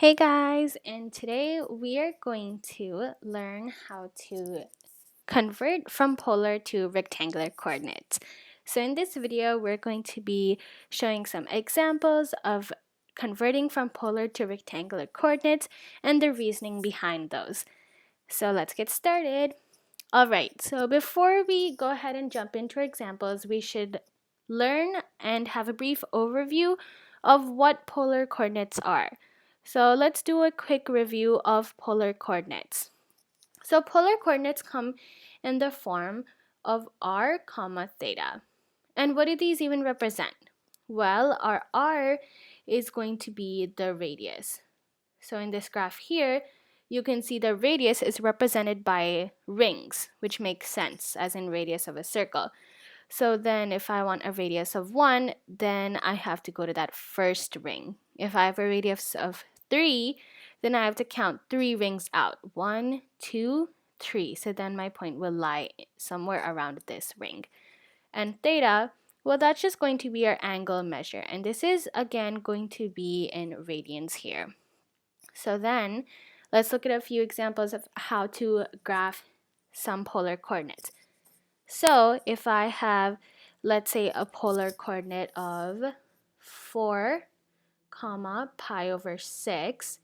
Hey guys, and today we are going to learn how to convert from polar to rectangular coordinates. So in this video, we're going to be showing some examples of converting from polar to rectangular coordinates and the reasoning behind those. So let's get started. All right, so before we go ahead and jump into our examples, we should learn and have a brief overview of what polar coordinates are. So let's do a quick review of polar coordinates. So polar coordinates come in the form of r, comma, theta. And what do these even represent? Well, our r is going to be the radius. So in this graph here, you can see the radius is represented by rings, which makes sense, as in radius of a circle. So then if I want a radius of 1, then I have to go to that first ring. If I have a radius of 3, then I have to count 3 rings out. 1, 2, 3. So then my point will lie somewhere around this ring. And theta, well, that's just going to be our angle measure. And this is, again, going to be in radians here. So then, let's look at a few examples of how to graph some polar coordinates. So if I have, let's say, a polar coordinate of 4, comma, pi over 6,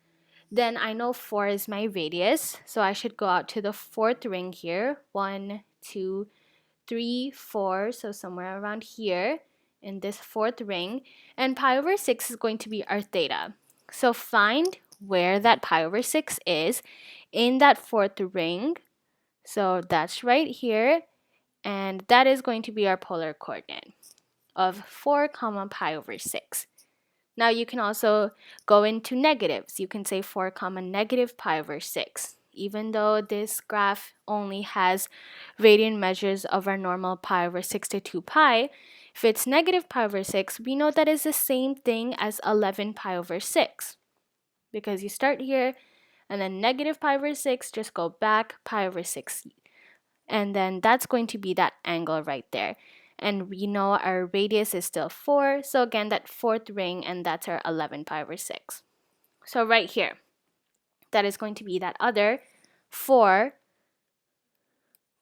then I know 4 is my radius, so I should go out to the fourth ring here. 1, 2, 3, 4, so somewhere around here in this fourth ring. And pi over 6 is going to be our theta. So find where that pi over 6 is in that fourth ring. So that's right here. And that is going to be our polar coordinate of 4 comma pi over 6. Now you can also go into negatives. You can say 4 comma negative pi over 6. Even though this graph only has radian measures of our normal pi over 6 to 2 pi, if it's negative pi over 6, we know that is the same thing as 11 pi over 6. Because you start here, and then negative pi over 6, just go back pi over 6. And then that's going to be that angle right there. And we know our radius is still 4. So again, that fourth ring, and that's our 11 pi over 6. So right here, that is going to be that other 4,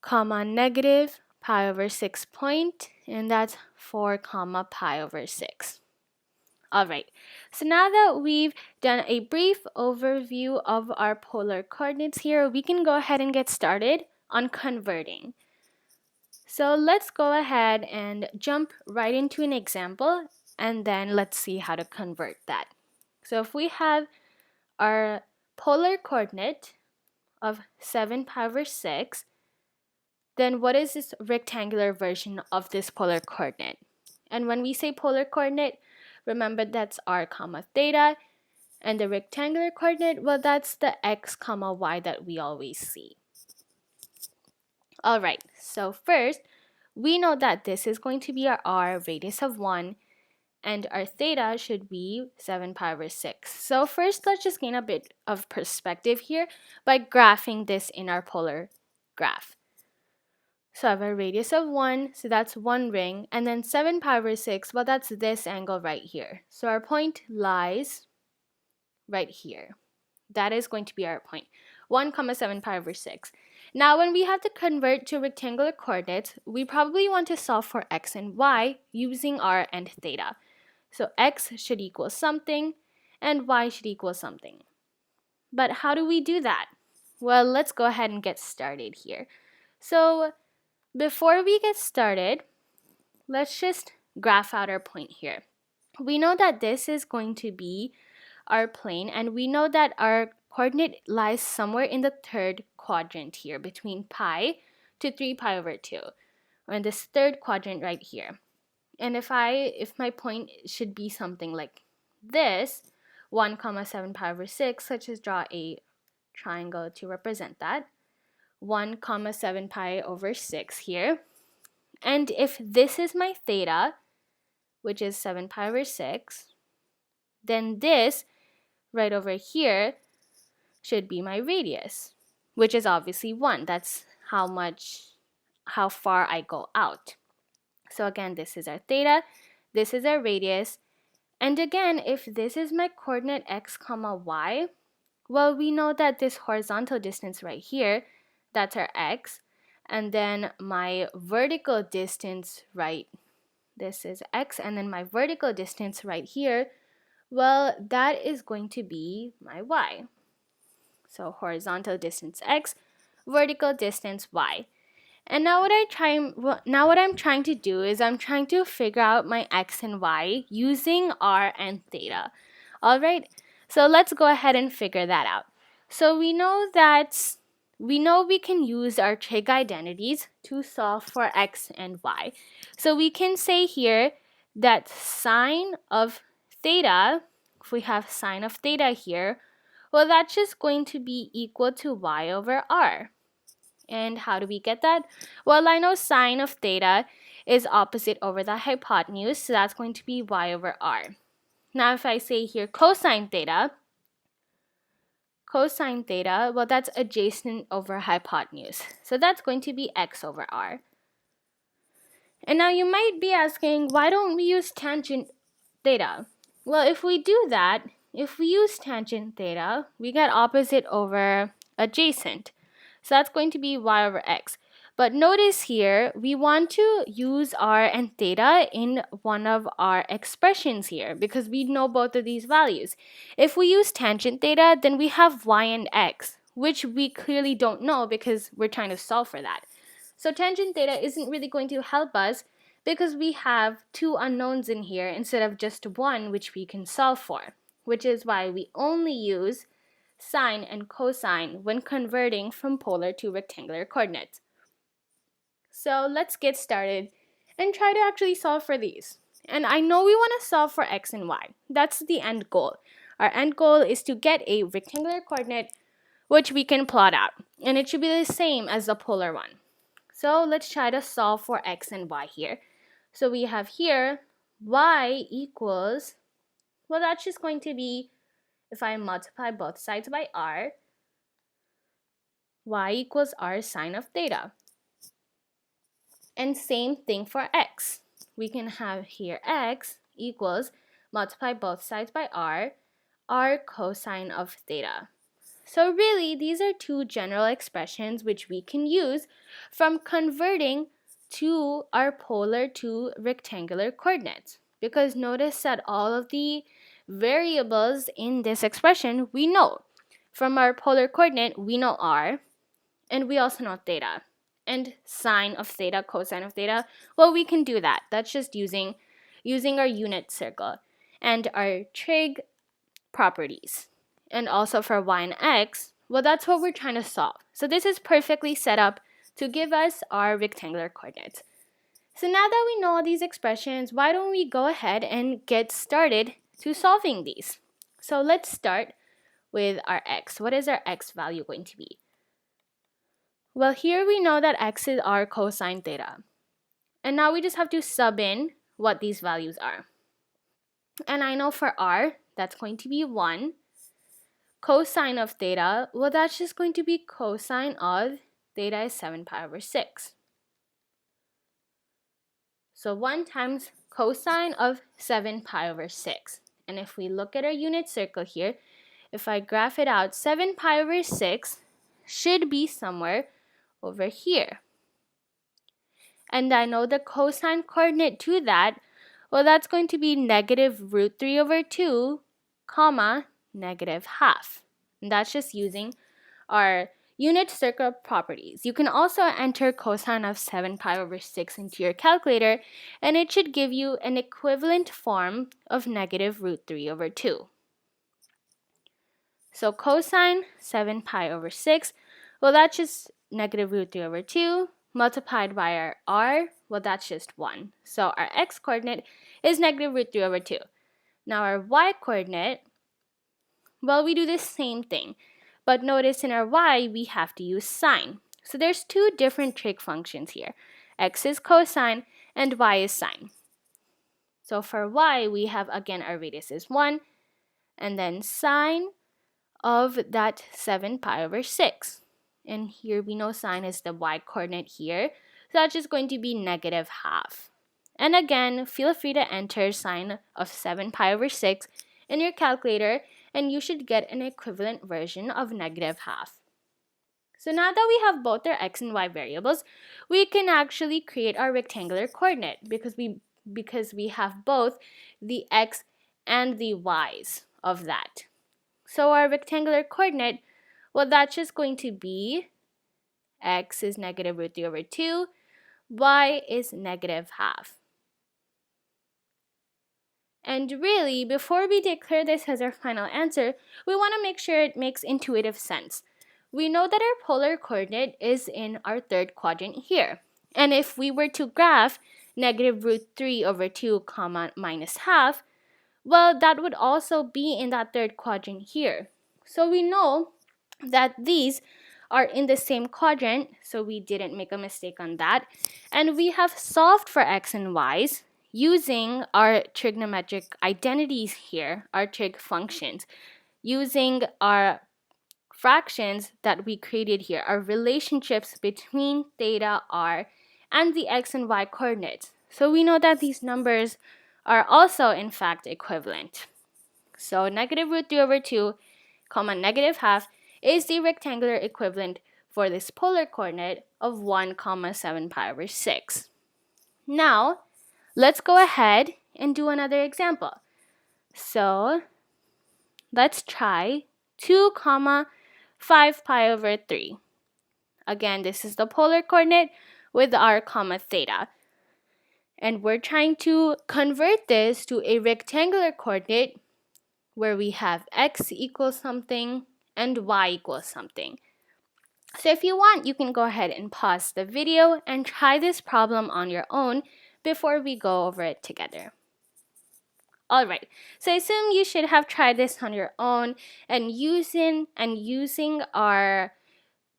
comma, negative pi over 6 point, and that's 4, comma, pi over 6. All right, so now that we've done a brief overview of our polar coordinates here, we can go ahead and get started on converting. So let's go ahead and jump right into an example, and then let's see how to convert that. So if we have our polar coordinate of 7 pi over 6, then what is this rectangular version of this polar coordinate? And when we say polar coordinate, remember that's r comma theta, and the rectangular coordinate, well, that's the x comma y that we always see. All right, so first, we know that this is going to be our r, radius of 1, and our theta should be 7 pi over 6. So first, let's just gain a bit of perspective here by graphing this in our polar graph. So I have a radius of 1, so that's one ring, and then 7 pi over 6, well, that's this angle right here. So our point lies right here. That is going to be our point, 1 comma 7 pi over 6. Now, when we have to convert to rectangular coordinates, we probably want to solve for x and y using r and theta. So x should equal something, and y should equal something. But how do we do that? Well, let's go ahead and get started here. So before we get started, let's just graph out our point here. We know that this is going to be our plane, and we know that our coordinate lies somewhere in the third quadrant here between pi to 3 pi over 2, or in this third quadrant right here. And if my point should be something like this, 1 comma 7 pi over 6, let's just draw a triangle to represent that. 1 comma 7 pi over 6 here. And if this is my theta, which is 7 pi over 6, then this right over here should be my radius, which is obviously 1. That's how far I go out. So again, this is our theta, this is our radius, And again, if this is my coordinate x comma y, well, we know that this horizontal distance right here, that's our x, and then my vertical distance right, this is x, and then my vertical distance right here, well, that is going to be my y. So horizontal distance x, vertical distance y. And now what I'm trying to do is I'm trying to figure out my x and y using r and theta. All right, so let's go ahead and figure that out. So we know we can use our trig identities to solve for x and y. So we can say here that sine of theta, if we have sine of theta here, well, that's just going to be equal to y over r. And how do we get that? Well, I know sine of theta is opposite over the hypotenuse, so that's going to be y over r. Now, if I say here cosine theta, well, that's adjacent over hypotenuse. So that's going to be x over r. And now you might be asking, why don't we use tangent theta? Well, if we do that, if we use tangent theta, we get opposite over adjacent. So that's going to be y over x. But notice here, we want to use r and theta in one of our expressions here because we know both of these values. If we use tangent theta, then we have y and x, which we clearly don't know because we're trying to solve for that. So tangent theta isn't really going to help us because we have two unknowns in here instead of just one which we can solve for, which is why we only use sine and cosine when converting from polar to rectangular coordinates. So let's get started and try to actually solve for these. And I know we want to solve for x and y. That's the end goal. Our end goal is to get a rectangular coordinate which we can plot out. And it should be the same as the polar one. So let's try to solve for x and y here. So we have here y equals, well, that's just going to be, if I multiply both sides by r, y equals r sine of theta. And same thing for x. We can have here x equals, multiply both sides by r cosine of theta. So really, these are two general expressions which we can use from converting to our polar to rectangular coordinates. Because notice that all of the variables in this expression we know. From our polar coordinate, we know r, and we also know theta. And sine of theta, cosine of theta, well, we can do that. That's just using our unit circle and our trig properties. And also for y and x, well, that's what we're trying to solve. So this is perfectly set up to give us our rectangular coordinates. So now that we know all these expressions, why don't we go ahead and get started to solving these? So let's start with our x. What is our x value going to be? Well, here we know that x is r cosine theta. And now we just have to sub in what these values are. And I know for r, that's going to be 1. Cosine of theta, well, that's just going to be cosine of theta is 7 pi over 6. So 1 times cosine of 7 pi over 6. And if we look at our unit circle here, if I graph it out, 7 pi over 6 should be somewhere over here. And I know the cosine coordinate to that, well, that's going to be negative root 3 over 2, comma, negative half. And that's just using our unit circle properties. You can also enter cosine of 7 pi over 6 into your calculator, and it should give you an equivalent form of negative root 3 over 2. So cosine 7 pi over 6, well, that's just negative root 3 over 2 multiplied by our r, well, that's just 1. So our x coordinate is negative root 3 over 2. Now our y coordinate, well, we do the same thing. But notice in our y, we have to use sine. So there's two different trig functions here. X is cosine and y is sine. So for y, we have, again, our radius is 1. And then sine of that 7 pi over 6. And here we know sine is the y coordinate here. So that's just going to be negative half. And again, feel free to enter sine of 7 pi over 6 in your calculator, and you should get an equivalent version of negative half. So now that we have both our x and y variables, we can actually create our rectangular coordinate because we have both the x and the y's of that. So our rectangular coordinate, well, that's just going to be x is negative root 3 over 2, y is negative half. And really, before we declare this as our final answer, we want to make sure it makes intuitive sense. We know that our polar coordinate is in our third quadrant here. And if we were to graph negative root 3 over 2 comma minus half, well, that would also be in that third quadrant here. So we know that these are in the same quadrant, so we didn't make a mistake on that. And we have solved for x and y's using our trigonometric identities here, our trig functions, using our fractions that we created here, our relationships between theta, r, and the x and y coordinates. So we know that these numbers are also in fact equivalent. So negative root 3 over 2 comma negative half is the rectangular equivalent for this polar coordinate of 1 comma 7 pi over 6. Now, let's go ahead and do another example. So, let's try 2 comma 5 pi over 3. Again, this is the polar coordinate with our comma theta. And we're trying to convert this to a rectangular coordinate where we have x equals something and y equals something. So if you want, you can go ahead and pause the video and try this problem on your own before we go over it together. Alright, so I assume you should have tried this on your own and using our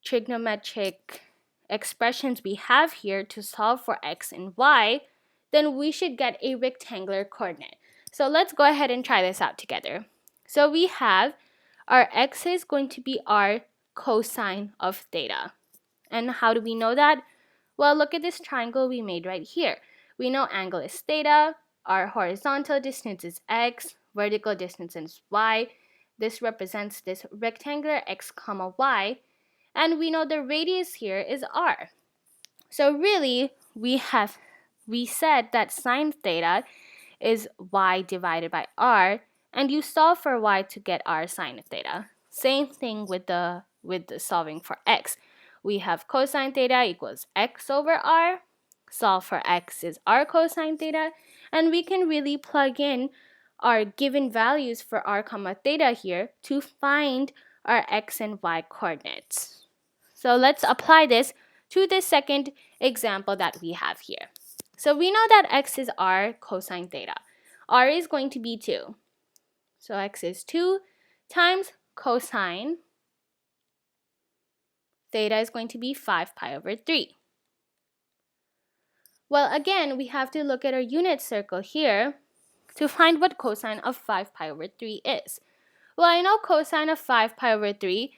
trigonometric expressions we have here to solve for x and y, then we should get a rectangular coordinate. So let's go ahead and try this out together. So we have our x is going to be our cosine of theta. And how do we know that? Well, look at this triangle we made right here. We know angle is theta, our horizontal distance is x, vertical distance is y. This represents this rectangular x comma y. And we know the radius here is r. So really, we said that sine theta is y divided by r, and you solve for y to get r sine theta. Same thing with the solving for x. We have cosine theta equals x over r. Solve for x is r cosine theta, and we can really plug in our given values for r comma theta here to find our x and y coordinates. So let's apply this to the second example that we have here. So we know that x is r cosine theta. R is going to be 2. So x is 2 times cosine theta is going to be 5 pi over 3. Well, again, we have to look at our unit circle here to find what cosine of 5 pi over 3 is. Well, I know cosine of 5 pi over 3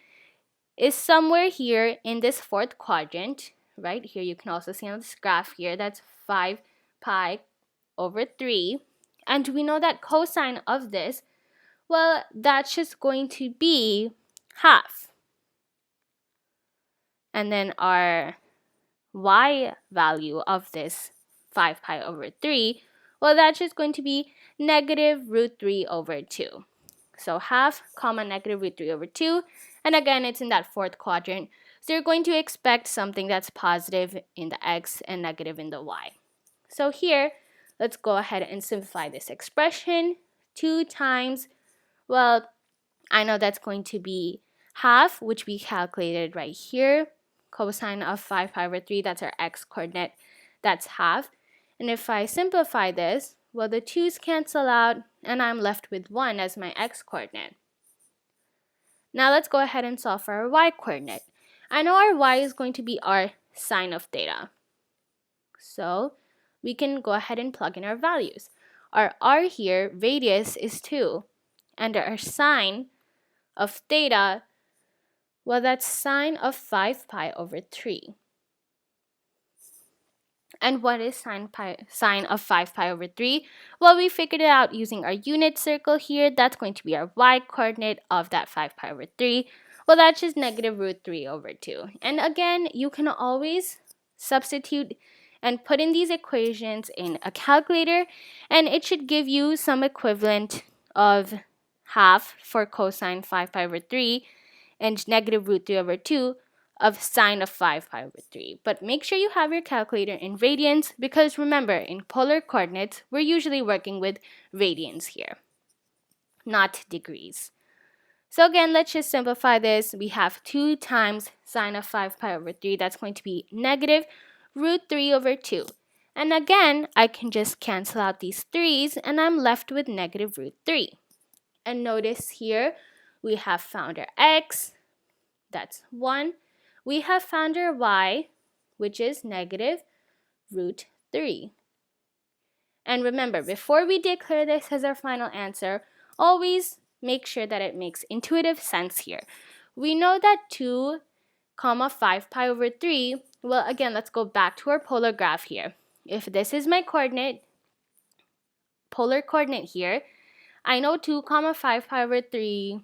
is somewhere here in this fourth quadrant. Right here, you can also see on this graph here, that's 5 pi over 3. And we know that cosine of this, well, that's just going to be half. And then our y value of this 5 pi over 3, well, that's just going to be negative root 3 over 2. So half comma negative root 3 over 2. And again, it's in that fourth quadrant. So you're going to expect something that's positive in the x and negative in the y. So here, let's go ahead and simplify this expression. 2 times, well, I know that's going to be half, which we calculated right here. Cosine of 5 pi over 3, that's our x coordinate, that's half. And if I simplify this, well, the 2's cancel out, and I'm left with 1 as my x coordinate. Now let's go ahead and solve for our y coordinate. I know our y is going to be our sine of theta. So we can go ahead and plug in our values. Our r here, radius, is 2. And our sine of theta, well, that's sine of 5 pi over 3. And what is sine of 5 pi over 3? Well, we figured it out using our unit circle here. That's going to be our y-coordinate of that 5 pi over 3. Well, that's just negative root 3 over 2. And again, you can always substitute and put in these equations in a calculator, and it should give you some equivalent of half for cosine 5 pi over 3 and negative root 3 over 2 of sine of 5 pi over 3. But make sure you have your calculator in radians, because remember, in polar coordinates, we're usually working with radians here, not degrees. So again, let's just simplify this. We have 2 times sine of 5 pi over 3. That's going to be negative root 3 over 2. And again, I can just cancel out these 3's, and I'm left with negative root 3. And notice here, we have found our x, that's 1. We have found our y, which is negative root 3. And remember, before we declare this as our final answer, always make sure that it makes intuitive sense here. We know that 2 comma 5 pi over 3, well, again, let's go back to our polar graph here. If this is my coordinate, polar coordinate here, I know 2 comma 5 pi over 3,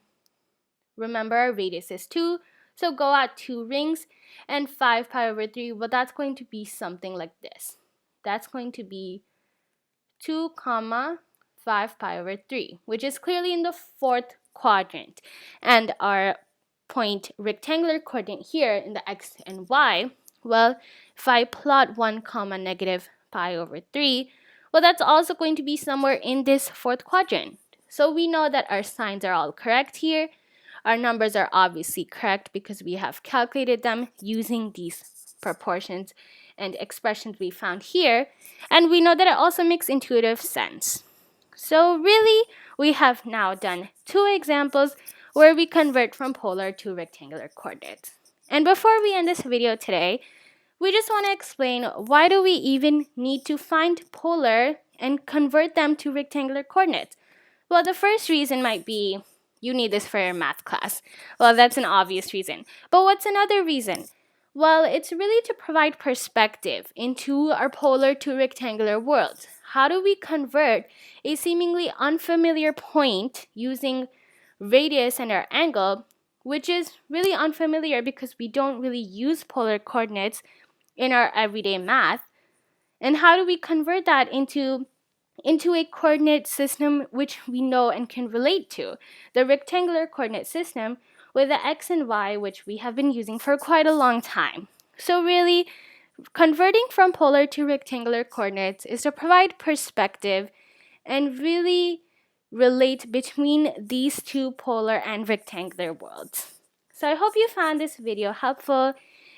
remember our radius is 2, so go out 2 rings, and 5 pi over 3, well, that's going to be something like this. That's going to be 2 comma 5 pi over 3, which is clearly in the fourth quadrant. And our point rectangular coordinate here in the x and y, well, if I plot 1 comma negative pi over 3, well, that's also going to be somewhere in this fourth quadrant. So we know that our signs are all correct here. Our numbers are obviously correct because we have calculated them using these proportions and expressions we found here. And we know that it also makes intuitive sense. So really, we have now done 2 examples where we convert from polar to rectangular coordinates. And before we end this video today, we just want to explain, why do we even need to find polar and convert them to rectangular coordinates? Well, the first reason might be you need this for your math class. Well, that's an obvious reason. But what's another reason? Well, it's really to provide perspective into our polar to rectangular worlds. How do we convert a seemingly unfamiliar point using radius and our angle, which is really unfamiliar because we don't really use polar coordinates in our everyday math? And how do we convert that into a coordinate system which we know and can relate to, the rectangular coordinate system with the x and y, which we have been using for quite a long time? So really, converting from polar to rectangular coordinates is to provide perspective and really relate between these two polar and rectangular worlds. So I hope you found this video helpful.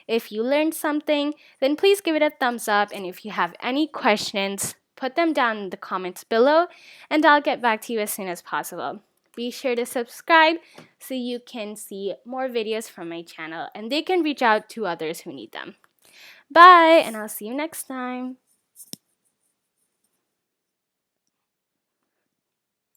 If you learned something, then please give it a thumbs up, and if you have any questions, put them down in the comments below, and I'll get back to you as soon as possible. Be sure to subscribe so you can see more videos from my channel, and they can reach out to others who need them. Bye, and I'll see you next time.